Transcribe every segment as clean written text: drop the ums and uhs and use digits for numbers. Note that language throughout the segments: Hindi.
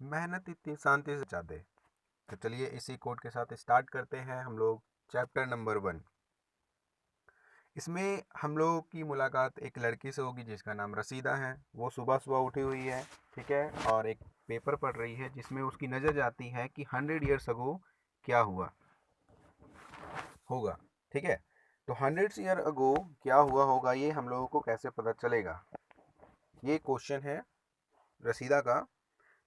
मेहनत इतनी शांति से चाहते। तो चलिए इसी कोड के साथ स्टार्ट करते हैं हम लोग चैप्टर नंबर 1। इसमें हम लोगों की मुलाकात एक लड़की से होगी जिसका नाम रसीदा है। वो सुबह सुबह उठी हुई है, ठीक है, और एक पेपर पढ़ रही है जिसमें उसकी नज़र जाती है कि 100 ईयर्स अगो क्या हुआ होगा। ठीक है, तो 100 ईयर अगो क्या हुआ होगा ये हम लोगों को कैसे पता चलेगा, ये क्वेश्चन है रसीदा का।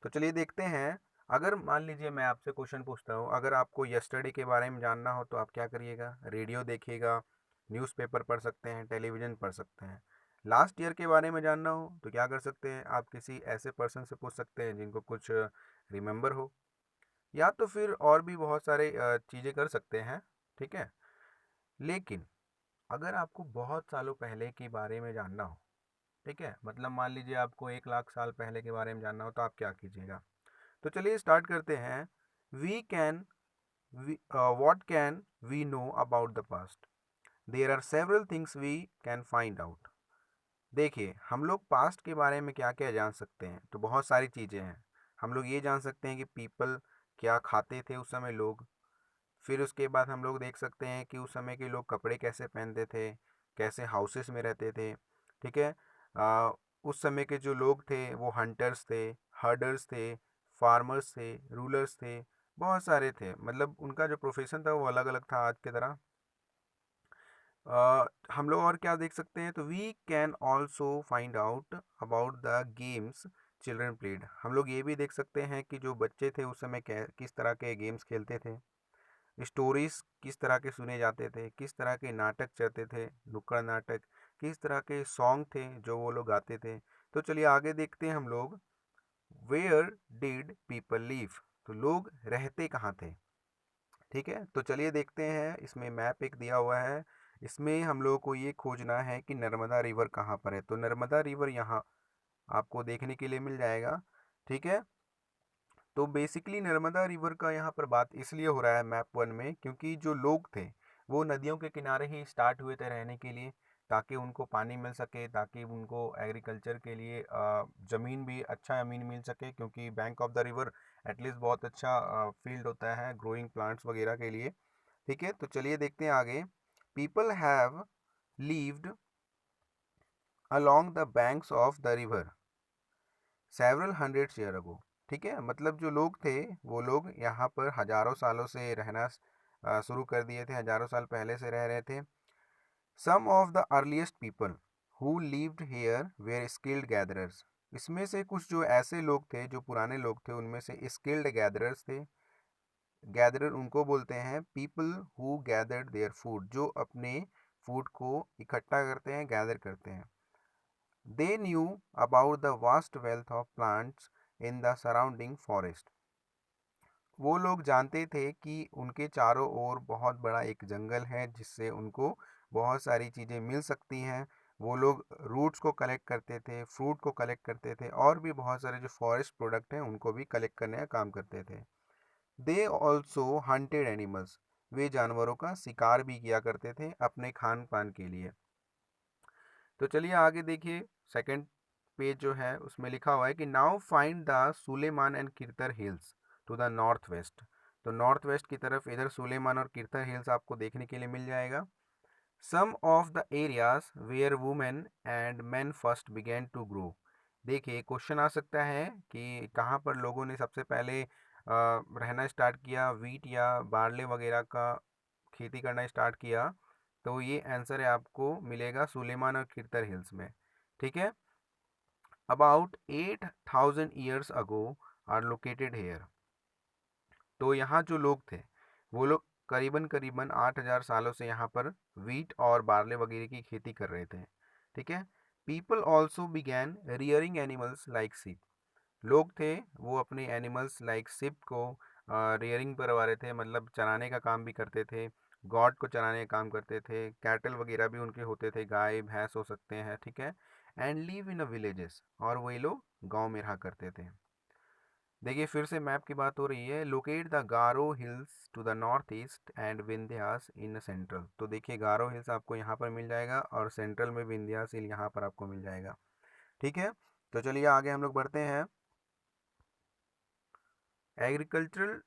तो चलिए देखते हैं। अगर मान लीजिए मैं आपसे क्वेश्चन पूछता हूँ, अगर आपको यस्टरडे के बारे में जानना हो तो आप क्या करिएगा? रेडियो देखिएगा, न्यूज़पेपर पढ़ सकते हैं, टेलीविज़न पढ़ सकते हैं। लास्ट ईयर के बारे में जानना हो तो क्या कर सकते हैं? आप किसी ऐसे पर्सन से पूछ सकते हैं जिनको कुछ रिमेंबर हो, या तो फिर और भी बहुत सारे चीज़ें कर सकते हैं। ठीक है, लेकिन अगर आपको बहुत सालों पहले के बारे में जानना हो, ठीक है, मतलब मान लीजिए आपको 1 लाख साल पहले के बारे में जानना हो, तो आप क्या कीजिएगा? तो चलिए स्टार्ट करते हैं। We can what can we know about the past? There are several things we can find out. देखिए, हम लोग पास्ट के बारे में क्या क्या जान सकते हैं, तो बहुत सारी चीज़ें हैं। हम लोग ये जान सकते हैं कि पीपल क्या खाते थे उस समय लोग। फिर उसके बाद हम लोग देख सकते हैं कि उस समय के लोग कपड़े कैसे पहनते थे, कैसे हाउसेस में रहते थे। ठीक है, उस समय के जो लोग थे वो हंटर्स थे, हर्डर्स थे, फार्मर्स थे, रूलर्स थे, बहुत सारे थे। मतलब उनका जो प्रोफेशन था वो अलग अलग था आज की तरह। हम लोग और क्या देख सकते हैं, तो we can also find out about the games children played. हम लोग ये भी देख सकते हैं कि जो बच्चे थे उस समय किस तरह के गेम्स खेलते थे, स्टोरीज किस तरह के सुने जाते थे, किस तरह के नाटक चलते थे, नुक्कड़ नाटक, किस तरह के सॉन्ग थे जो वो लोग गाते थे। तो चलिए आगे देखते हैं हम लोग। Where did people live? तो लोग रहते कहाँ थे? ठीक है, तो चलिए देखते हैं। इसमें मैप एक दिया हुआ है, इसमें हम लोगों को ये खोजना है कि नर्मदा रिवर कहाँ पर है। तो नर्मदा रिवर यहाँ आपको देखने के लिए मिल जाएगा। ठीक है, तो बेसिकली नर्मदा रिवर का यहाँ पर बात इसलिए हो रहा है मैप 1 में, क्योंकि जो लोग थे वो नदियों के किनारे ही स्टार्ट हुए थे रहने के लिए, ताकि उनको पानी मिल सके, ताकि उनको एग्रीकल्चर के लिए ज़मीन भी अच्छा ज़मीन मिल सके, क्योंकि bank of the river at least बहुत अच्छा फील्ड होता है ग्रोइंग प्लांट्स वगैरह के लिए। ठीक है, तो चलिए देखते हैं आगे। People have lived along the banks of the river several hundred years ago। ठीक है, मतलब जो लोग थे वो लोग यहाँ पर हजारों सालों से रहना शुरू कर दिए थे, हजारों साल पहले से रह रहे थे। Some of the earliest people who lived here were skilled gatherers. इसमें से कुछ जो ऐसे लोग थे, जो पुराने लोग थे, उनमें से स्किल्ड गैदरर्स थे। गैदरर उनको बोलते हैं people who gathered their food, जो अपने फूड को इकट्ठा करते हैं, गैदर करते हैं। They knew about the vast wealth of plants in the surrounding forest. वो लोग जानते थे कि उनके चारों ओर बहुत बड़ा एक जंगल है जिससे उनको बहुत सारी चीज़ें मिल सकती हैं। वो लोग रूट्स को कलेक्ट करते थे, फ्रूट को कलेक्ट करते थे, और भी बहुत सारे जो फॉरेस्ट प्रोडक्ट हैं उनको भी कलेक्ट करने का काम करते थे। They also hunted animals. वे जानवरों का शिकार भी किया करते थे अपने खान पान के लिए। तो चलिए आगे देखिए। सेकंड पेज जो है उसमें लिखा हुआ है कि now find the Sulaiman and Kirthar hills to the north west. तो नॉर्थ वेस्ट की तरफ इधर सुलेमान और किरतर हिल्स आपको देखने के लिए मिल जाएगा। Some of the areas where women and men first began to grow. देखिए क्वेश्चन आ सकता है कि कहाँ पर लोगों ने सबसे पहले रहना स्टार्ट किया, वीट या बार्ले वगैरह का खेती करना स्टार्ट किया। तो ये आंसर है आपको मिलेगा सुलेमान और किरतर हिल्स में। ठीक है, about 8,000 years ago are located here. तो यहाँ जो लोग थे वो लोग करीबन करीबन 8,000 सालों से यहाँ पर वीट और बार्ले वगैरह की खेती कर रहे थे। ठीक है, people also began rearing animals like ship. लोग थे वो अपने एनिमल्स लाइक शिप को रियरिंग करवा रहे थे, मतलब चराने का काम भी करते थे, गॉड को चराने का काम करते थे। कैटल वगैरह भी उनके होते थे, गाय भैंस हो सकते हैं। ठीक है, and live in a villages, और वही लोग गांव में रहा करते थे। देखिए फिर से मैप की बात हो रही है। Locate the Garo hills to the north east and Vindhyas in central. तो देखिए गारो हिल्स आपको यहाँ पर मिल जाएगा और सेंट्रल में विंध्यास हिल यहाँ पर आपको मिल जाएगा। ठीक है, तो चलिए आगे हम लोग बढ़ते हैं। Agricultural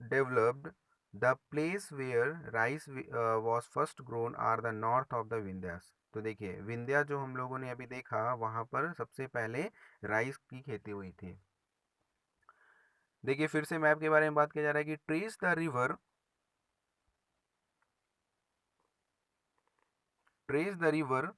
developed the place where rice was first grown are the north of the Vindhyas. तो देखिए विंध्या जो हम लोगों ने अभी देखा वहाँ पर सबसे पहले राइस की खेती हुई थी। देखिए फिर से मैप के बारे में बात किया जा रहा है कि trace the river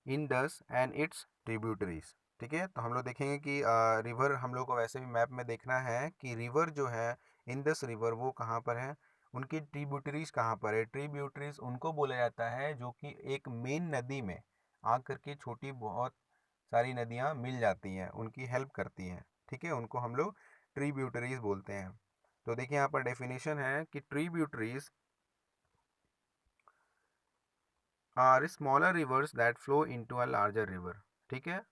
Indus and it's tributaries. ठीक है, तो हम लोग देखेंगे कि रिवर हम लोग को वैसे भी मैप में देखना है कि रिवर जो है इंडस रिवर वो कहाँ पर है, उनकी ट्रिब्यूटरीज कहाँ पर है। ट्रिब्यूटरीज उनको बोला जाता है जो कि एक मेन नदी में आकर के छोटी बहुत सारी नदियाँ मिल जाती हैं, उनकी हेल्प करती हैं। ठीक है, उनको हम लोग ट्रिब्यूटरीज बोलते हैं। तो देखिए यहाँ पर डेफिनेशन है कि tributaries are smaller rivers that flow into a larger river. ठीक है,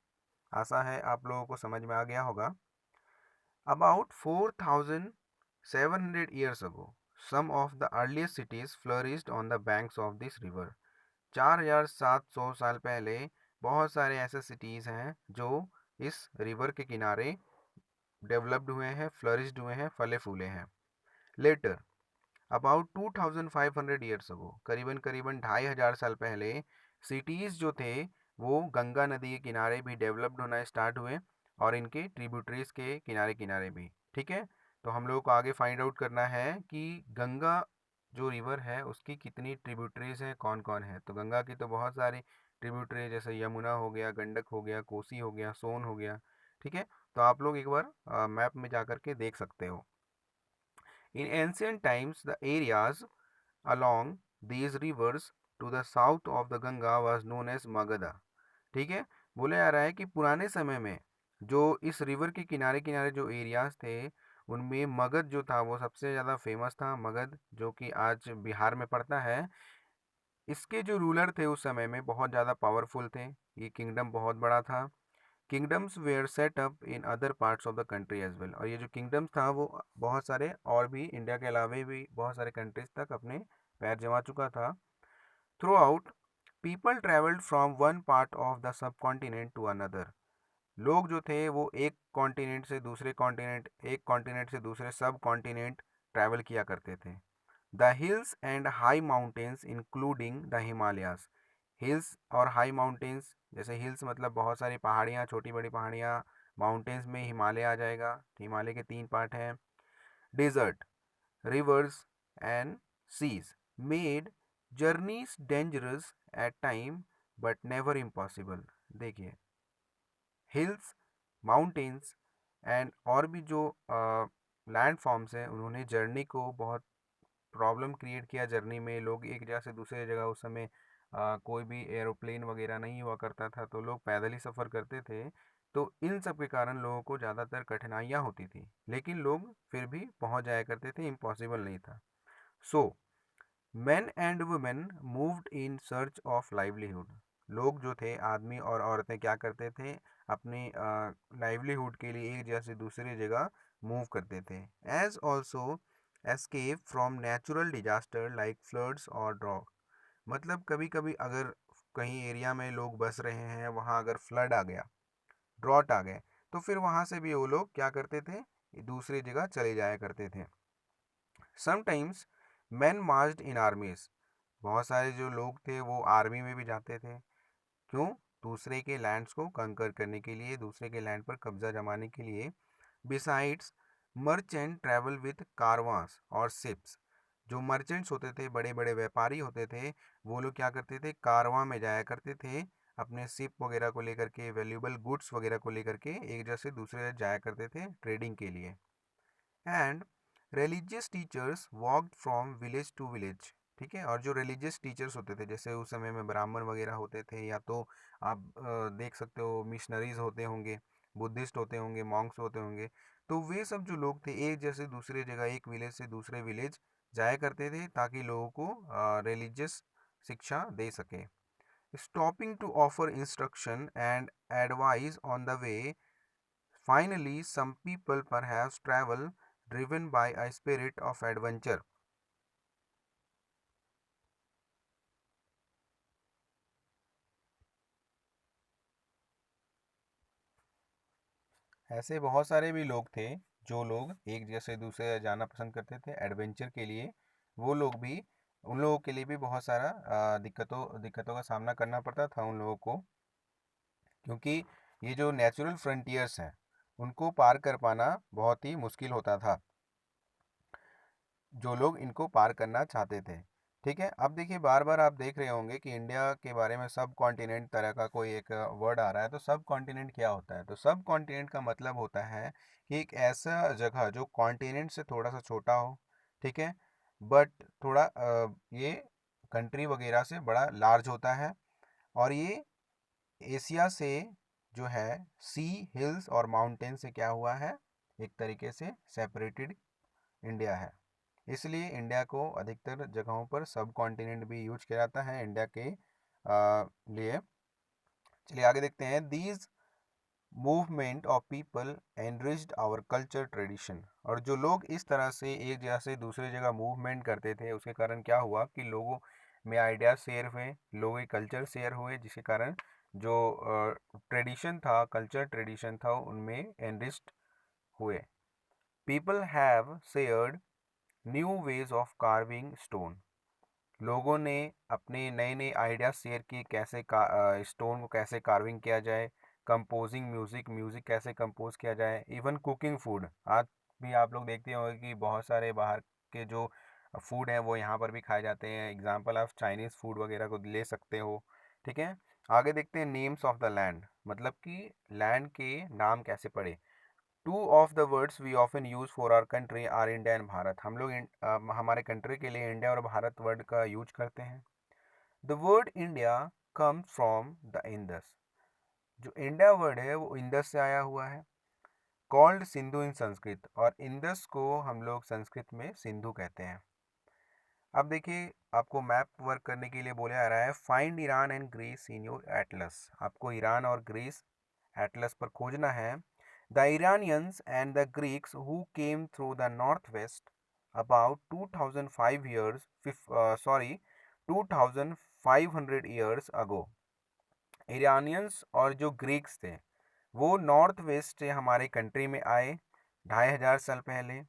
आशा है आप लोगों को समझ में आ गया होगा। About 4,700 years ago, some of the earliest cities flourished on the banks of this river. 4,700 साल पहले बहुत सारे ऐसे सिटीज़ हैं जो इस रिवर के किनारे डेवलप्ड हुए हैं, फ्लरिश्ड हुए हैं, फले फूले हैं। लेटर अबाउट 2,500 ईयर्स अगो, करीबन करीबन 2,500 साल पहले सिटीज़ जो थे वो गंगा नदी के किनारे भी डेवलप्ड होना स्टार्ट हुए और इनके ट्रिब्यूटरीज के किनारे किनारे भी। ठीक है, तो हम लोगों को आगे फाइंड आउट करना है कि गंगा जो रिवर है उसकी कितनी ट्रिब्यूटरीज हैं, कौन कौन है। तो गंगा की तो बहुत सारी ट्रिब्यूटरी जैसे यमुना हो गया, गंडक हो गया, कोसी हो गया, सोन हो गया। ठीक है, तो आप लोग एक बार मैप में जा करके देख सकते हो। In ancient times, the areas along these rivers to the south of the Ganga was known as Magadha। ठीक है, बोला जा रहा है कि पुराने समय में जो इस रिवर के किनारे किनारे जो एरियाज थे उनमें मगध जो था वो सबसे ज़्यादा फेमस था। मगध जो कि आज बिहार में पड़ता है, इसके जो रूलर थे उस समय में बहुत ज़्यादा पावरफुल थे। ये किंगडम बहुत बड़ा था। Kingdoms were set up in other parts of the country as well. और ये जो किंगडम्स था वो बहुत सारे और भी इंडिया के अलावा भी बहुत सारे कंट्रीज तक अपने पैर जमा चुका था। Throughout people travelled from one part of the subcontinent to another. लोग जो थे वो एक कॉन्टिनेंट से दूसरे कॉन्टिनेंट, एक कॉन्टिनेंट से दूसरे सब कॉन्टिनेंट ट्रैवल किया करते थे। The hills and high mountains including the Himalayas. Hills और हाई माउंटेन्स, जैसे हिल्स मतलब बहुत सारी पहाड़ियाँ, छोटी बड़ी पहाड़ियाँ, माउंटेन्स में हिमालय आ जाएगा। हिमालय के 3 पार्ट हैं। Desert, rivers and seas made journeys dangerous at time but never impossible. देखिए हिल्स, माउंटेन्स एंड और भी जो लैंड फॉर्म्स हैं उन्होंने जर्नी को बहुत प्रॉब्लम क्रिएट किया। जर्नी में लोग एक जगह से दूसरे जगह, उस समय कोई भी एरोप्लेन वगैरह नहीं हुआ करता था तो लोग पैदल ही सफ़र करते थे। तो इन सब के कारण लोगों को ज़्यादातर कठिनाइयाँ होती थी, लेकिन लोग फिर भी पहुंच जाया करते थे, इम्पॉसिबल नहीं था। So main and women moved in search of livelihood. लोग जो थे आदमी और औरतें क्या करते थे, अपनी लाइवलीहुड के लिए एक जगह से दूसरी जगह मूव करते थे। As also escape from natural disaster like floods और ड्रॉट। मतलब कभी कभी अगर कहीं एरिया में लोग बस रहे हैं, वहाँ अगर फ्लड आ गया, ड्रॉट आ गए, तो फिर वहाँ से भी वो लोग क्या करते थे, दूसरी जगह चले जाया करते थे। समटाइम्स मैन मार्च्ड इन आर्मीज। बहुत सारे जो लोग थे वो आर्मी में भी जाते थे। क्यों? दूसरे के लैंड्स को कंकर करने के लिए, दूसरे के लैंड पर कब्जा जमाने के लिए। बिसाइड्स मर्चेंट ट्रैवल विद कारवांस और शिप्स। जो मर्चेंट्स होते थे, बड़े बड़े व्यापारी होते थे, वो लोग क्या करते थे, कारवां में जाया करते थे, अपने शिप वगैरह को लेकर के, वैल्यूबल गुड्स वगैरह को लेकर के एक जगह से दूसरे जगह जाया करते थे ट्रेडिंग के लिए। And religious teachers walked from village to village. ठीक है, और जो रिलीजियस टीचर्स होते थे, जैसे उस समय में ब्राह्मण वगैरह होते थे, या तो आप देख सकते हो मिशनरीज होते होंगे, बुद्धिस्ट होते होंगे, मॉन्क्स होते होंगे। तो वे सब जो लोग थे एक जैसे दूसरे जगह, एक विलेज से दूसरे विलेज जाया करते थे ताकि लोगों को रिलीजियस शिक्षा दे सके। Stopping to offer instruction and advice on the way. Finally, some people perhaps travel driven by a spirit of adventure। ऐसे बहुत सारे भी लोग थे जो लोग एक जगह से दूसरे जगह जाना पसंद करते थे एडवेंचर के लिए, वो लोग भी, उन लोगों के लिए भी बहुत सारा दिक्कतों का सामना करना पड़ता था उन लोगों को, क्योंकि ये जो नेचुरल फ्रंटियर्स हैं उनको पार कर पाना बहुत ही मुश्किल होता था, जो लोग इनको पार करना चाहते थे। ठीक है, अब देखिए बार बार आप देख रहे होंगे कि इंडिया के बारे में सब कॉन्टिनेंट तरह का कोई एक वर्ड आ रहा है। तो सब कॉन्टिनेंट क्या होता है? तो सब कॉन्टिनेंट का मतलब होता है कि एक ऐसा जगह जो कॉन्टिनेंट से थोड़ा सा छोटा हो, ठीक है, बट थोड़ा ये कंट्री वगैरह से बड़ा लार्ज होता है, और ये एशिया से जो है सी, हिल्स और माउंटेन से क्या हुआ है, एक तरीके से सेपरेटेड इंडिया है। इसलिए इंडिया को अधिकतर जगहों पर सब कॉन्टिनेंट भी यूज किया जाता है इंडिया के लिए। चलिए आगे देखते हैं। These movement of people enriched our culture tradition. और जो लोग इस तरह से एक जगह से दूसरी जगह मूवमेंट करते थे, उसके कारण क्या हुआ कि लोगों में आइडियाज शेयर हुए, लोगों के कल्चर शेयर हुए, जिसके कारण जो ट्रेडिशन था, कल्चर ट्रेडिशन था, उनमें एनरिच्ड हुए। People have shared new ways of carving stone. लोगों ने अपने नए नए आइडियाज शेयर किए, कैसे स्टोन को कैसे कार्विंग किया जाए, कंपोजिंग म्यूज़िक, म्यूज़िक कैसे कंपोज किया जाए, इवन कुकिंग फूड। आज भी आप लोग देखते होंगे कि बहुत सारे बाहर के जो फूड हैं वो यहाँ पर भी खाए जाते हैं। एग्जाम्पल आप चाइनीज़ फूड वगैरह को ले सकते हो। ठीक है, आगे देखते हैं नेम्स ऑफ द लैंड, मतलब कि लैंड के नाम कैसे पड़े। Two of the words we often use for our country are India and Bharat. हम लोग हमारे कंट्री के लिए इंडिया और भारत वर्ड का यूज करते हैं। The word India comes from the Indus. जो इंडिया वर्ड है वो इंडस से आया हुआ है। कॉल्ड सिंधु इन संस्कृत, और इंडस को हम लोग संस्कृत में सिंधु कहते हैं। अब देखिए आपको मैप वर्क करने के लिए बोला जा रहा है, find Iran and Greece in your atlas. आपको ईरान और ग्रीस एटलस पर खोजना है। The Iranians and the Greeks who came through the north west about 2005 years, sorry 2500 years ago. Iranians और जो ग्रीक्स थे वो नॉर्थ वेस्ट से हमारे कंट्री में आए 2500 साल पहले।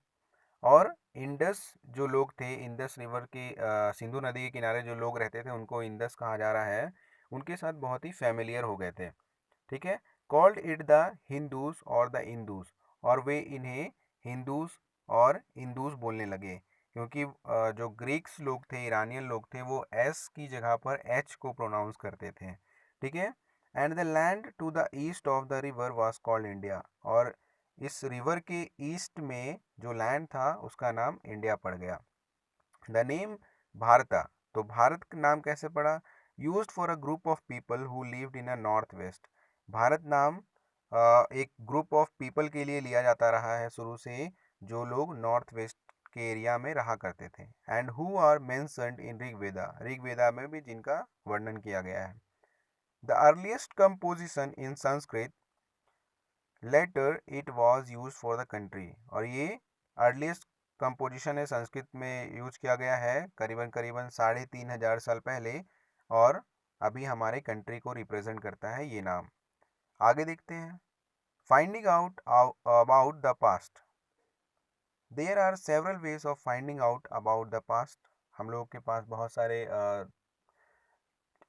और इंडस जो लोग थे, इंडस रिवर के सिंधु नदी के किनारे जो लोग रहते थे उनको इंडस कहा जा रहा है, उनके साथ बहुत ही फेमिलियर हो गए थे। ठीक है, कॉल्ड इट द हिंदूज और द इंदूस, और वे इन्हें हिंदूस और इंदूस बोलने लगे, क्योंकि जो ग्रीक्स लोग थे, ईरानियन लोग थे, वो एस की जगह पर एच को प्रोनाउंस करते थे। ठीक है, and the land to the east of the river was called India. और इस रिवर के ईस्ट में जो लैंड था उसका नाम इंडिया पड़ गया। द नेम भारता, तो भारत का नाम कैसे पड़ा? Used for a group of people who lived in a north west. Bharat नाम एक ग्रुप ऑफ पीपल के लिए लिया जाता रहा है शुरू से, जो लोग नॉर्थ वेस्ट के एरिया में रहा करते थे। And who are mentioned in Rigveda, Rigveda में भी जिनका वर्णन किया गया है। The earliest composition in Sanskrit, later it was use for the country. और ये अर्लीस्ट कंपोजिशन है, संस्कृत में यूज किया गया है करीबन करीबन 3500 साल पहले, और अभी हमारे कंट्री को रिप्रेजेंट करता है ये नाम। आगे देखते हैं। Finding out about the past. There are several ways of finding out about the past. हम लोगों के पास बहुत सारे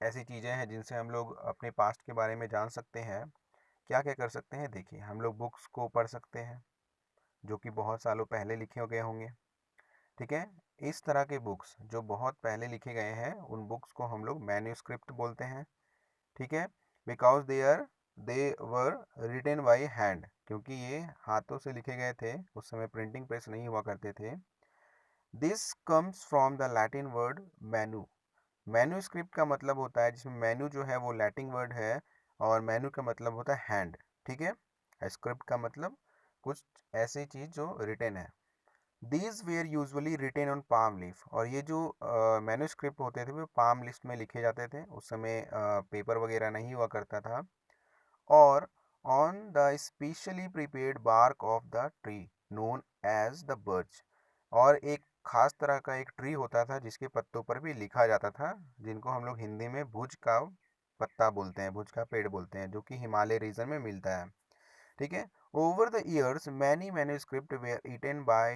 ऐसी चीज़ें हैं जिनसे हम लोग अपने पास्ट के बारे में जान सकते हैं। क्या क्या कर सकते हैं? देखिए, हम लोग बुक्स को पढ़ सकते हैं जो कि बहुत सालों पहले लिखे गए होंगे। ठीक है, इस तरह के बुक्स जो बहुत पहले लिखे गए हैं उन बुक्स को हम लोग मैन्यूस्क्रिप्ट बोलते हैं। ठीक है, because they were written by hand, क्योंकि ये हाथों से लिखे गए थे, उस समय प्रिंटिंग प्रेस नहीं हुआ करते थे। This comes from the Latin word मैनू। मैन्यूस्क्रिप्ट का मतलब होता है, जिसमें मैनू जो है वो लैटिन वर्ड है, और मैनू का मतलब होता है हैंड। ठीक है, स्क्रिप्ट का मतलब कुछ ऐसी चीज़ जो रिटन है। These were usually written on palm leaf. और ये जो मैन्यूस्क्रिप्ट होते थे वो पाम लिस्ट में लिखे जाते थे, उस समय पेपर वगैरह नहीं हुआ करता था। और on the specially prepared bark of the tree known as the birch. और एक खास तरह का एक ट्री होता था जिसके पत्तों पर भी लिखा जाता था, जिनको हम लोग हिंदी में भुज का पत्ता बोलते हैं, भुज का पेड़ बोलते हैं, जो कि हिमालय रीजन में मिलता है। ठीक है, over the years many manuscript were eaten by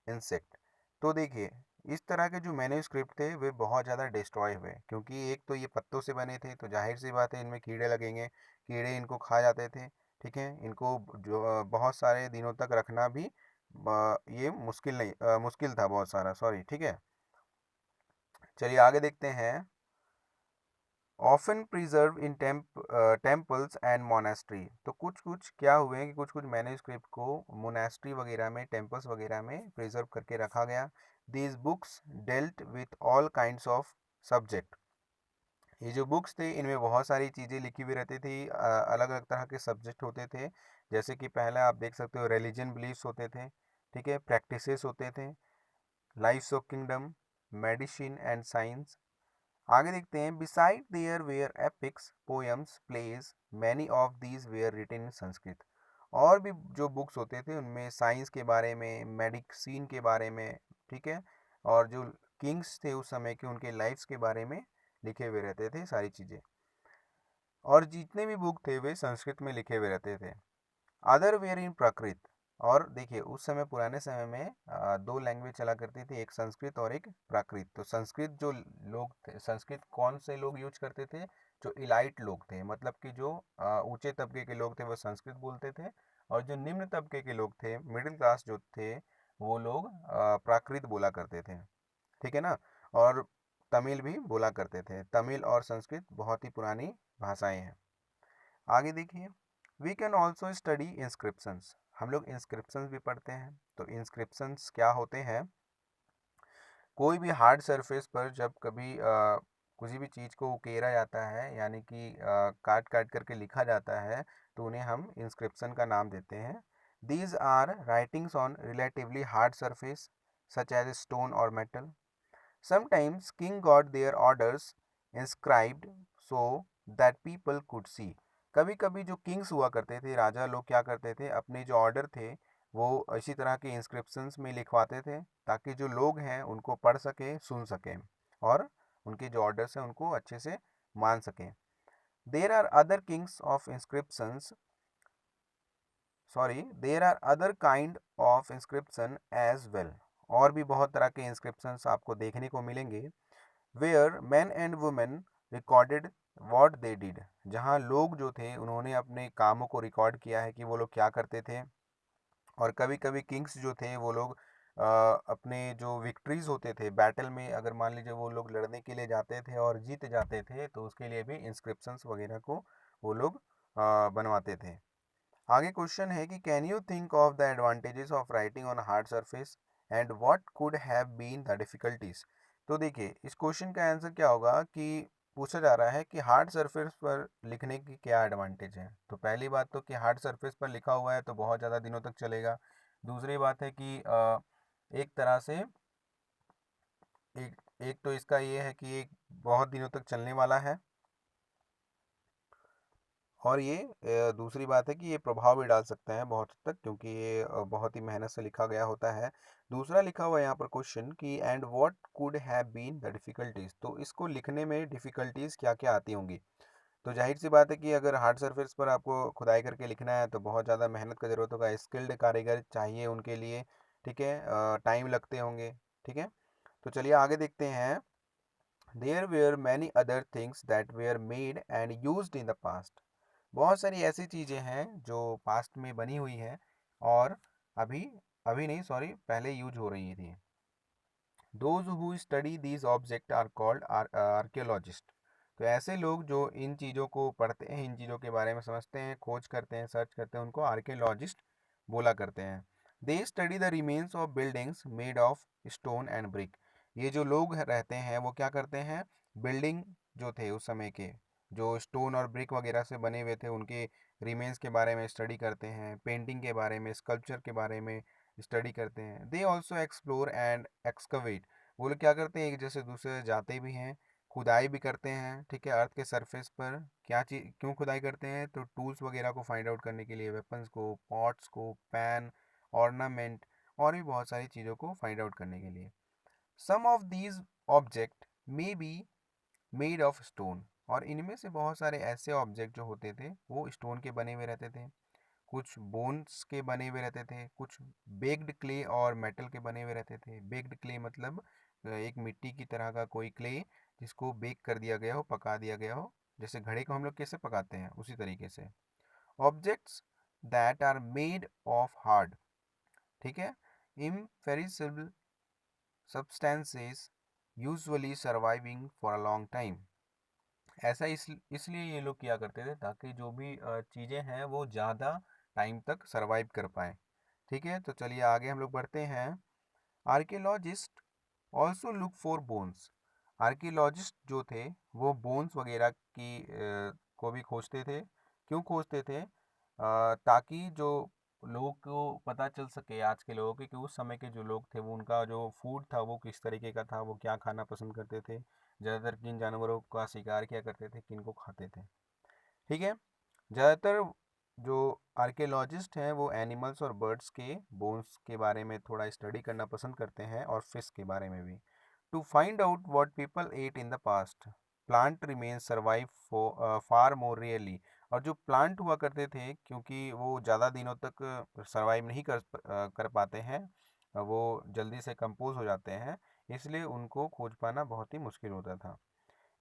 insect. तो देखिए, इस तरह के जो मैन्यूस्क्रिप्ट थे वे बहुत ज़्यादा डिस्ट्रॉय हुए, क्योंकि एक तो ये पत्तों से बने थे, तो जाहिर सी बात है इनमें कीड़े लगेंगे, कीड़े इनको खा जाते थे। ठीक है, इनको जो बहुत सारे दिनों तक रखना भी ये मुश्किल नहीं मुश्किल था बहुत सारा, सॉरी। ठीक है, चलिए आगे देखते हैं। Often preserve in temples and monastery. तो कुछ कुछ क्या हुए हैं कि कुछ कुछ मैन्यूस्क्रिप्ट को मोनेस्ट्री वगैरह में, टेम्पल्स वगैरह में प्रिजर्व करके रखा गया। These books dealt with all kinds of subject. ये जो बुक्स थे इनमें बहुत सारी चीज़ें लिखी हुई रहती थी, अलग अलग तरह के सब्जेक्ट होते थे। जैसे कि पहला आप देख सकते हो, रिलीजन बिलीफ्स होते थे। ठीक है, प्रैक्टिसेस होते थे, lives of kingdom, medicine and science. आगे देखते हैं। Besides there were epics, poems, plays, many of these were written in Sanskrit. और भी जो बुक्स होते थे उनमें साइंस के बारे में, मेडिसिन के बारे में, ठीक है, और जो किंग्स थे उस समय के, उनके लाइफ्स के बारे में लिखे हुए रहते थे सारी चीज़ें। और जितने भी बुक थे वे संस्कृत में लिखे हुए रहते थे। अदर वेयर इन प्राकृत। और देखिए, उस समय पुराने समय में दो लैंग्वेज चला करती थी, एक संस्कृत और एक प्राकृत। तो संस्कृत जो लोग थे, संस्कृत कौन से लोग यूज करते थे? जो इलाइट लोग थे, मतलब कि जो ऊंचे तबके के लोग थे वो संस्कृत बोलते थे, और जो निम्न तबके के लोग थे, मिडिल क्लास जो थे, वो लोग प्राकृत बोला करते थे। ठीक है ना। और तमिल भी बोला करते थे। तमिल और संस्कृत बहुत ही पुरानी भाषाएं हैं। आगे देखिए। We can also study inscriptions. हम लोग इंस्क्रिप्शंस भी पढ़ते हैं। तो इंस्क्रिप्शंस क्या होते हैं? कोई भी हार्ड सरफेस पर जब कभी किसी भी चीज़ को उकेरा जाता है, यानी कि काट काट करके लिखा जाता है, तो उन्हें हम इंस्क्रिप्शन का नाम देते हैं। These are writings on relatively hard surface such as stone और metal. Sometimes king got their orders inscribed so that people could see। कभी कभी जो किंग्स हुआ करते थे, राजा लोग, क्या करते थे, अपने जो ऑर्डर थे वो इसी तरह के इंस्क्रिप्शंस में लिखवाते थे, ताकि जो लोग हैं उनको पढ़ सके, सुन सकें, और उनके जो ऑर्डर्स हैं उनको अच्छे से मान सकें। There are other kings of inscriptions there are other kind of inscription as well. और भी बहुत तरह के इंस्क्रिप्शंस आपको देखने को मिलेंगे। Where man and women recorded what they did. जहाँ लोग जो थे उन्होंने अपने कामों को रिकॉर्ड किया है कि वो लोग क्या करते थे। और कभी कभी किंग्स जो थे वो लोग अपने जो विक्ट्रीज होते थे बैटल में, अगर मान लीजिए वो लोग लड़ने के लिए जाते थे और जीत जाते थे, तो उसके लिए भी इंस्क्रिप्शंस वगैरह को वो लोग बनवाते थे। आगे क्वेश्चन है कि can you think of the advantages of writing on hard surface and what could have been the difficulties. तो देखिए, इस क्वेश्चन का आंसर क्या होगा कि पूछा जा रहा है कि हार्ड सरफेस पर लिखने की क्या एडवांटेज है। तो पहली बात तो कि हार्ड सरफेस पर लिखा हुआ है तो बहुत ज़्यादा दिनों तक चलेगा। दूसरी बात है कि एक तरह से एक एक तो इसका ये है कि एक बहुत दिनों तक चलने वाला है। और ये दूसरी बात है कि ये प्रभाव भी डाल सकते हैं बहुत हद तक, क्योंकि ये बहुत ही मेहनत से लिखा गया होता है। दूसरा लिखा हुआ है यहाँ पर क्वेश्चन कि and what could have been the difficulties. तो इसको लिखने में डिफ़िकल्टीज क्या क्या आती होंगी। तो जाहिर सी बात है कि अगर हार्ड सरफेस पर आपको खुदाई करके लिखना है तो बहुत ज़्यादा मेहनत का ज़रूरत होगा, स्किल्ड कारीगर चाहिए उनके लिए। ठीक है, टाइम लगते होंगे। ठीक है, तो चलिए आगे देखते हैं। There were many other things that were made and used in the past. बहुत सारी ऐसी चीज़ें हैं जो पास्ट में बनी हुई हैं और अभी अभी नहीं, सॉरी, पहले यूज हो रही थी। Those who study these object are called archaeologist. तो ऐसे लोग जो इन चीज़ों को पढ़ते हैं, इन चीज़ों के बारे में समझते हैं, खोज करते हैं, सर्च करते हैं, उनको आर्कियोलॉजिस्ट बोला करते हैं। They study the remains of buildings made of stone and brick. ये जो लोग रहते हैं वो क्या करते हैं, बिल्डिंग जो थे उस समय के, जो स्टोन और ब्रिक वगैरह से बने हुए थे, उनके रिमेन्स के बारे में स्टडी करते हैं, पेंटिंग के बारे में, स्कल्पचर के बारे में स्टडी करते हैं। They also explore and excavate. वो लोग क्या करते हैं, एक जैसे दूसरे जाते भी हैं, खुदाई भी करते हैं। ठीक है, अर्थ के सरफेस पर क्या चीज़ क्यों खुदाई करते हैं, तो टूल्स वगैरह को फाइंड आउट करने के लिए, वेपन्स को, पॉट्स को, पैन, ऑर्नामेंट, और भी बहुत सारी चीज़ों को फाइंड आउट करने के लिए। Some of these object may be made of stone. और इनमें से बहुत सारे ऐसे ऑब्जेक्ट जो होते थे वो स्टोन के बने हुए रहते थे। कुछ बोन्स के बने हुए रहते थे, कुछ बेक्ड क्ले और मेटल के बने हुए रहते थे। बेक्ड क्ले मतलब एक मिट्टी की तरह का कोई क्ले जिसको बेक कर दिया गया हो, पका दिया गया हो, जैसे घड़े को हम लोग कैसे पकाते हैं उसी तरीके से। Objects that are made of hard, ठीक है, imperishable substances usually surviving for a long time. ऐसा इसलिए ये लोग किया करते थे ताकि जो भी चीज़ें हैं वो ज़्यादा टाइम तक सरवाइव कर पाए। ठीक है, तो चलिए आगे हम लोग बढ़ते हैं। Archaeologist also look for bones. Archaeologist जो थे वो बोन्स वगैरह को भी खोजते थे। क्यों खोजते थे? ताकि जो लोगों को पता चल सके, आज के लोगों के, कि उस समय के जो लोग थे वो उनका जो फूड था वो किस तरीके का था, वो क्या खाना पसंद करते थे, ज़्यादातर किन जानवरों का शिकार किया करते थे, किन को खाते थे। ठीक है, ज़्यादातर जो आर्कियोलॉजिस्ट हैं वो एनिमल्स और बर्ड्स के बोन्स के बारे में थोड़ा स्टडी करना पसंद करते हैं, और फिश के बारे में भी। To find out what people ate in the past, plant remain survive far more rarely. और जो प्लांट हुआ करते थे, क्योंकि वो ज़्यादा दिनों तक सर्वाइव नहीं कर पाते हैं, वो जल्दी से कंपोज हो जाते हैं, इसलिए उनको खोज पाना बहुत ही मुश्किल होता था।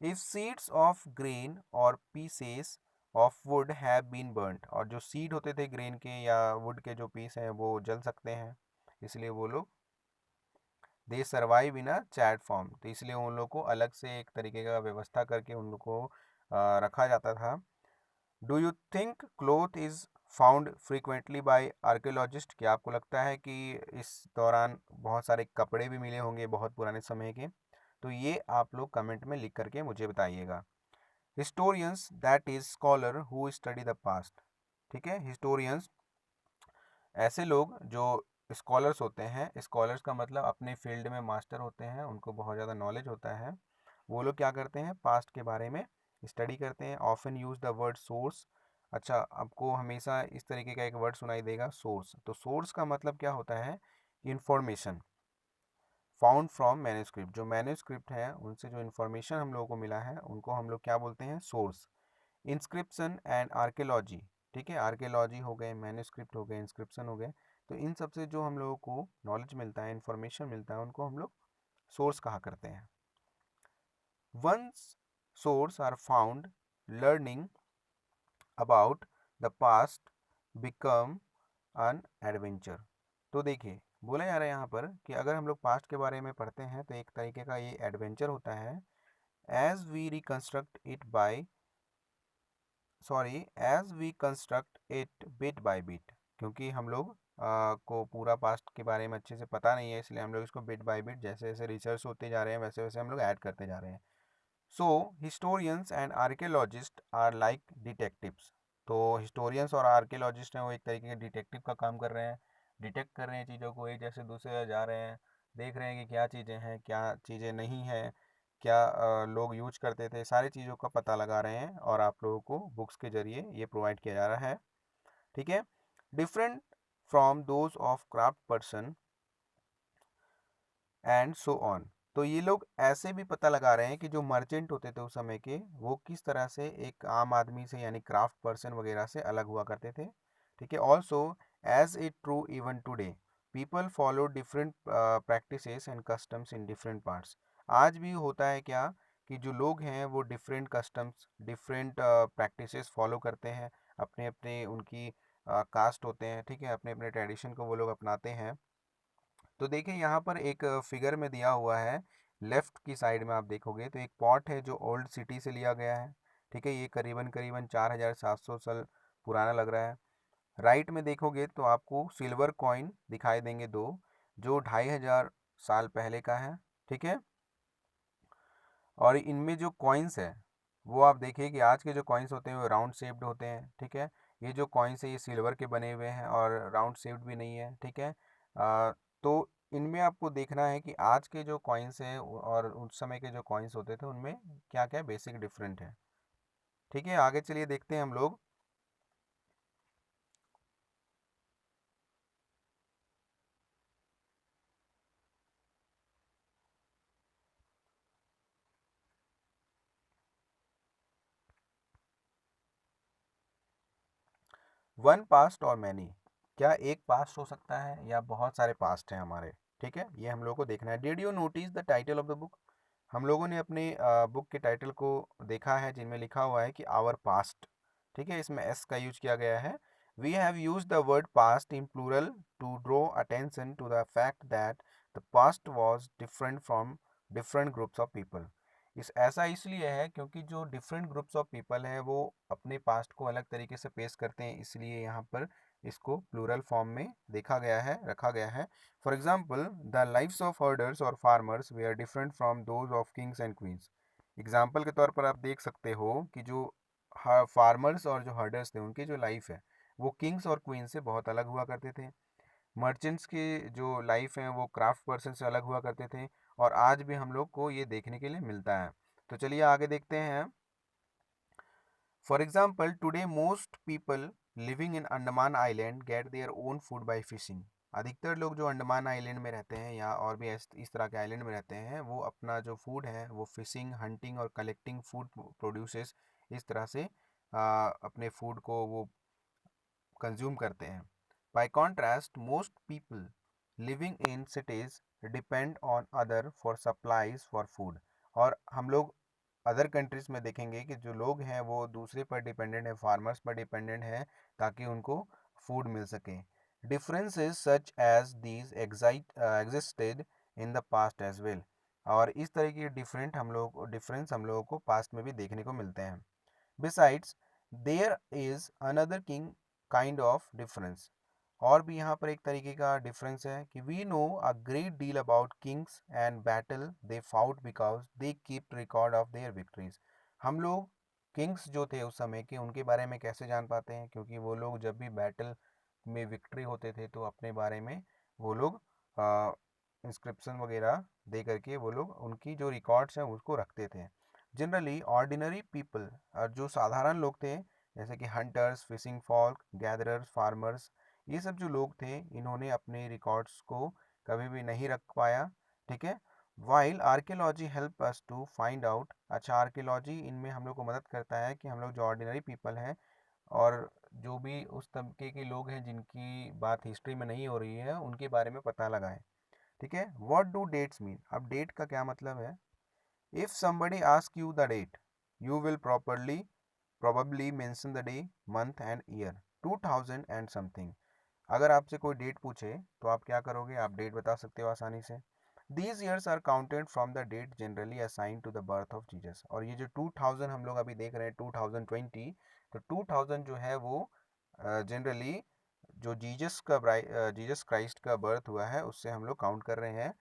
If seeds of grain और pieces of wood have been burnt, और जो सीड होते थे ग्रेन के या वुड के जो पीस हैं वो जल सकते हैं, इसलिए वो लोग दे survive in a chat form, तो इसलिए उन लोग को अलग से एक तरीके का व्यवस्था करके उन लोग को रखा जाता था। Do you think cloth is found frequently by archaeologist? क्या आपको लगता है कि इस दौरान बहुत सारे कपड़े भी मिले होंगे बहुत पुराने समय के? तो ये आप लोग कमेंट में लिख करके मुझे बताइएगा। Historians that is scholar who study the past. ठीक है, हिस्टोरियंस ऐसे लोग जो स्कॉलर्स होते हैं। स्कॉलर्स का मतलब अपने फील्ड में मास्टर होते हैं, उनको बहुत ज़्यादा नॉलेज होता है। वो लोग क्या करते हैं? पास्ट के बारे में स्टडी करते हैं। Often use the word source. अच्छा, आपको हमेशा इस तरीके का एक वर्ड सुनाई देगा, सोर्स। तो सोर्स का मतलब क्या होता है? Information found from manuscript. जो मैन्यूस्क्रिप्ट है उनसे जो इन्फॉर्मेशन हम लोगों को मिला है उनको हम लोग क्या बोलते हैं? सोर्स। Inscription and archaeology. ठीक है, आर्कियोलॉजी हो गए, मैन्यूस्क्रिप्ट हो गए, इंस्क्रिप्शन हो गए। तो इन सब से जो हम लोगों को नॉलेज मिलता है, इंफॉर्मेशन मिलता है, उनको हम लोग सोर्स कहा करते हैं। Once source are found, learning about the past become an adventure. तो देखिए, बोला जा रहा है यहाँ पर कि अगर हम लोग पास्ट के बारे में पढ़ते हैं तो एक तरीके का ये एडवेंचर होता है। As we reconstruct it by as we construct it bit by bit. क्योंकि हम लोग को पूरा पास्ट के बारे में अच्छे से पता नहीं है, इसलिए हम लोग इसको बिट बाय बिट, जैसे जैसे रिसर्च होते जा रहे हैं वैसे वैसे हम लोग ऐड करते जा रहे हैं। So historians and archaeologist are like detectives. तो हिस्टोरियंस और आर्कियोलॉजिस्ट हैं वो एक तरीके के डिटेक्टिव का काम कर रहे हैं। डिटेक्ट कर रहे हैं चीज़ों को, एक जैसे दूसरे जा रहे हैं, देख रहे हैं कि क्या चीज़ें हैं, क्या चीज़ें नहीं हैं, क्या लोग यूज करते थे, सारी चीज़ों का पता लगा रहे हैं, और आप लोगों को बुक्स के जरिए ये प्रोवाइड किया जा रहा है। ठीक है, different from those of craft person and so on. तो ये लोग ऐसे भी पता लगा रहे हैं कि जो मर्चेंट होते थे उस समय के, वो किस तरह से एक आम आदमी से यानी क्राफ्ट पर्सन वगैरह से अलग हुआ करते थे। ठीक है, also as it true even today, people follow different practices and customs in different parts. आज भी होता है क्या कि जो लोग हैं वो different customs, different practices follow करते हैं। अपने अपने उनकी कास्ट होते हैं, ठीक है, अपने अपने ट्रेडिशन को वो लोग अपनाते हैं। तो देखिए यहाँ पर एक फिगर में दिया हुआ है, लेफ्ट की साइड में आप देखोगे तो एक पॉट है जो ओल्ड सिटी से लिया गया है। ठीक है, ये करीबन करीबन 4700 साल पुराना लग रहा है। राइट में देखोगे तो आपको सिल्वर कॉइन दिखाई देंगे दो, जो 2500 साल पहले का है। ठीक है, और इनमें जो कॉइन्स है वो आप देखिए कि आज के जो कॉइन्स होते हैं वो राउंड शेप्ड होते हैं। ठीक है, ये जो कॉइन्स है ये सिल्वर के बने हुए हैं और राउंड शेप्ड भी नहीं है। ठीक है, तो इनमें आपको देखना है कि आज के जो कॉइन्स हैं और उस समय के जो कॉइन्स होते थे उनमें क्या क्या बेसिक डिफरेंट है। ठीक है, आगे चलिए देखते हैं हम लोग। वन पास्ट और मैनी, क्या एक पास्ट हो सकता है या बहुत सारे पास्ट हैं हमारे, ठीक है, ये हम लोग को देखना है। Did you notice the title of the book? हम लोगों ने अपने बुक के टाइटल को देखा है जिनमें लिखा हुआ है कि आवर पास्ट, ठीक है, इसमें एस का यूज किया गया है। We have use the word past in plural to draw attention to the fact that the past was different from different groups of people. इस ऐसा इसलिए है क्योंकि जो डिफरेंट ग्रुप्स ऑफ पीपल हैं वो अपने पास्ट को अलग तरीके से पेश करते हैं, इसलिए यहाँ पर इसको प्लूरल फॉर्म में देखा गया है, रखा गया है। For example, the lifes of herders और फार्मर्स वे are different from those of kings and queens. Example के तौर पर आप देख सकते हो कि जो फार्मर्स और जो हर्डर्स थे उनकी जो लाइफ है वो किंग्स और क्वीन से बहुत अलग हुआ करते थे। मर्चेंट्स की जो लाइफ है वो क्राफ्ट पर्सन से अलग हुआ करते थे, और आज भी हम लोग को ये देखने के लिए मिलता है। तो चलिए आगे देखते हैं। For example, today most people living in Andaman island get their own food by fishing. अधिकतर लोग जो अंडमान आइलैंड में रहते हैं या और भी इस तरह के आइलैंड में रहते हैं वो अपना जो फूड है वो फिशिंग, हंटिंग और कलेक्टिंग फूड प्रोड्यूसेस, इस तरह से अपने फूड को वो कंज्यूम करते हैं। Bye contrast, most people living in cities depend on other for supplies for food. और हम लोग अदर कंट्रीज में देखेंगे कि जो लोग हैं वो दूसरे पर डिपेंडेंट है, फार्मर्स पर डिपेंडेंट है ताकि उनको फूड मिल सके। Differences such as these existed in the past as well. और इस तरह की डिफरेंस हम लोगों को पास्ट में भी देखने को मिलते हैं। Besides, there is another king kind of difference. और भी यहाँ पर एक तरीके का डिफरेंस है कि we know a great deal about kings and battle they fought because they kept record of their victories. हम लोग किंग्स जो थे उस समय के उनके बारे में कैसे जान पाते हैं? क्योंकि वो लोग जब भी बैटल में विक्ट्री होते थे तो अपने बारे में वो लोग इंस्क्रिप्शन वगैरह दे करके वो लोग उनकी जो रिकॉर्ड्स हैं उसको रखते थे। जनरली ऑर्डिनरी पीपल, और जो साधारण लोग थे जैसे कि hunters, fishing folk, gatherers, farmers, ये सब जो लोग थे इन्होंने अपने रिकॉर्ड्स को कभी भी नहीं रख पाया, ठीक है। While archaeology help us to find out, अच्छा आर्कियोलॉजी इनमें हम लोग को मदद करता है कि हम लोग जो ऑर्डिनरी पीपल हैं और जो भी उस तबके के लोग हैं जिनकी बात हिस्ट्री में नहीं हो रही है उनके बारे में पता लगाएं, ठीक है। What do dates mean? अब डेट का क्या मतलब है? If somebody asks you the date, you will probably mention the day, month and year, 2000 and something. अगर आपसे कोई डेट पूछे तो आप क्या करोगे? आप डेट बता सकते हो आसानी से। These years are counted from the date generally assigned to the birth of Jesus. और ये जो 2000 हम लोग अभी देख रहे हैं 2020, तो 2000 जो है वो जनरली जो जीसस क्राइस्ट का बर्थ हुआ है उससे हम लोग काउंट कर रहे हैं।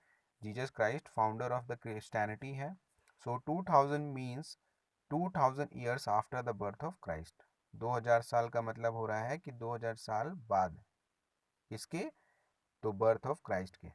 Jesus Christ founder of the Christianity है। सो 2000 means 2000 years after the birth of Christ. 2000 साल का मतलब हो रहा है कि 2000 साल बाद इसके, तो बर्थ ऑफ क्राइस्ट के।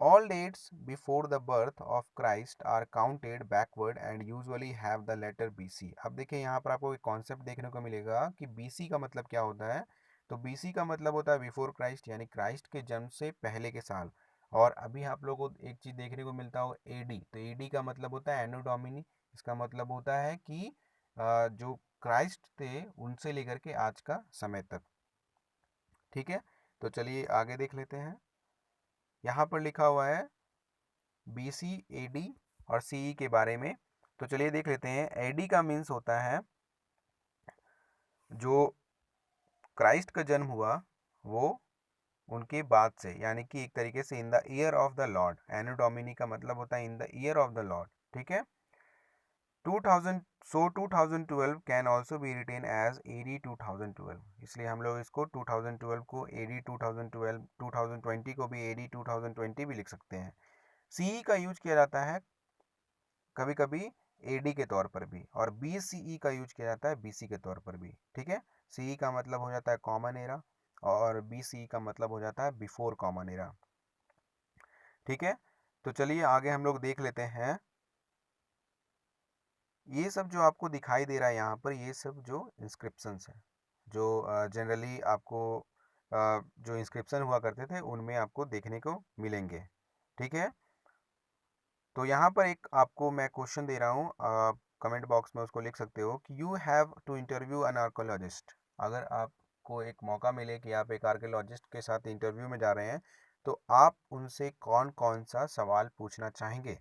All dates before the birth of Christ are counted backward and usually have the letter BC। अब देखिए यहाँ पर आपको एक कॉन्सेप्ट देखने को मिलेगा कि BC का मतलब क्या होता है। तो BC का मतलब होता है बिफोर क्राइस्ट, यानी क्राइस्ट के जन्म से पहले के साल। और अभी आप लोगों को एक चीज़ देखने को मिलता हो AD, तो AD का मतलब होता है एनो डोमिनी। इसका मतलब होता है कि जो क्राइस्ट थे उनसे लेकर के आज का समय तक, ठीक है। तो चलिए आगे देख लेते हैं। यहाँ पर लिखा हुआ है BC, AD और CE के बारे में। तो चलिए देख लेते हैं। AD का मीन्स होता है जो क्राइस्ट का जन्म हुआ वो उनके बाद से, यानी कि एक तरीके से in the year of the lord. Anno domini का मतलब होता है in the year of the lord, ठीक है। 2000, so 2012 can also be written as AD 2012, इसलिए हम लोग इसको 2012 को AD 2012, 2020 को भी AD 2020 भी लिख सकते हैं। CE का यूज किया जाता है कभी कभी AD के तौर पर भी, और BCE का यूज किया जाता है BC के तौर पर भी, ठीक है। CE का मतलब हो जाता है कॉमन एरा और BCE का मतलब हो जाता है बिफोर कॉमन एरा, ठीक है। तो चलिए आगे हम लोग देख लेते हैं। ये सब जो आपको दिखाई दे रहा है यहाँ पर, ये सब जो इंस्क्रिप्शंस हैं जो जनरली आपको जो इंस्क्रिप्शन हुआ करते थे उनमें आपको देखने को मिलेंगे, ठीक है। तो यहाँ पर एक आपको मैं क्वेश्चन दे रहा हूँ, आप कमेंट बॉक्स में उसको लिख सकते हो कि you have to interview an archaeologist. अगर आप आपको एक मौका मिले कि आप एक आर्कियोलॉजिस्ट के साथ इंटरव्यू में जा रहे हैं, तो आप उनसे कौन कौन सा सवाल पूछना चाहेंगे,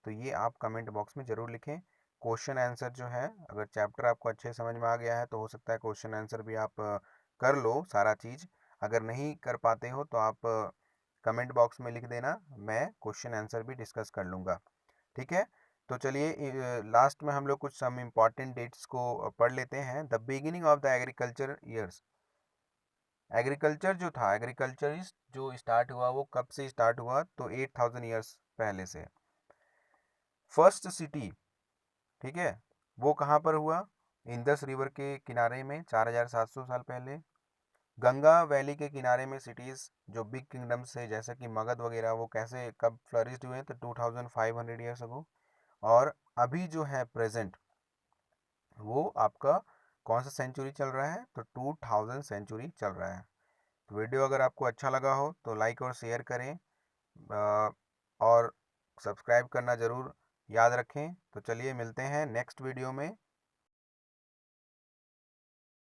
तो ये आप कमेंट बॉक्स में ज़रूर लिखें। क्वेश्चन आंसर जो है, अगर चैप्टर आपको अच्छे समझ में आ गया है तो हो सकता है क्वेश्चन आंसर भी आप कर लो सारा चीज़। अगर नहीं कर पाते हो तो आप कमेंट बॉक्स में लिख देना, मैं क्वेश्चन आंसर भी डिस्कस कर लूँगा। ठीक है, तो चलिए लास्ट में हम लोग कुछ सम इम्पॉर्टेंट डेट्स को पढ़ लेते हैं। The beginning of the agriculture years. Agriculture जो था, एग्रीकल्चरिस्ट जो स्टार्ट हुआ वो कब से स्टार्ट हुआ, तो 8000 ईयर्स पहले से। फर्स्ट सिटी, ठीक है, वो कहाँ पर हुआ, इंडस रिवर के किनारे में 4700 साल पहले। गंगा वैली के किनारे में सिटीज़ जो बिग किंगडम्स है जैसे कि मगध वगैरह, वो कैसे कब फ्लरिश्ड हुए, तो 2500 ईयर्स अगो। और अभी जो है प्रेजेंट, वो आपका कौन सा सेंचुरी चल रहा है, तो 2000 सेंचुरी चल रहा है। तो वीडियो अगर आपको अच्छा लगा हो तो लाइक और शेयर करें, और सब्सक्राइब करना ज़रूर याद रखें। तो चलिए मिलते हैं नेक्स्ट वीडियो में।